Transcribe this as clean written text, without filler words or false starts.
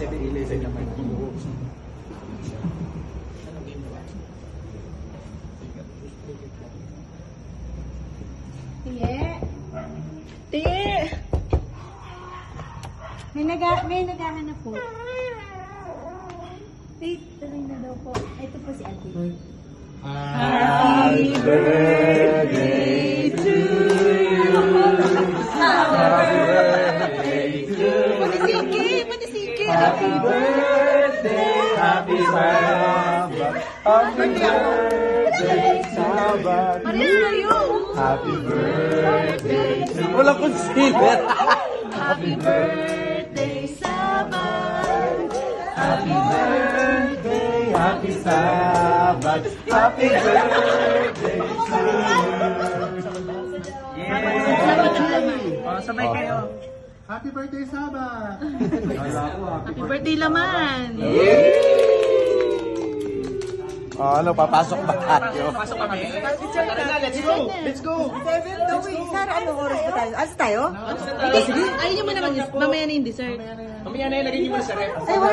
7-Eleven naman. Tiye. Tiye! May naghahanap po. Wait, tuloy na daw po. Ito po si Ate. Happy birthday to you. Happy birthday to you. Pati siki! Happy birthday, happy Sabat. Happy birthday, Sabat. Parehas kayo! Happy birthday to you. Walang concealer. Happy birthday, Sabat! Happy birthday, happy Sabat. Happy birthday to you. Sabay kayo. Happy birthday, Sabat. Happy birthday laman! Ano, papasok ba tayo? Pasok kami. Let's go! Let's go! 7 daw eh. Sara, anong oras ba tayo? Alas tayo? Ayun nyo mo naman, mamaya na yung dessert. Mamaya na ilagay niyo muna sa ref. Ay, wala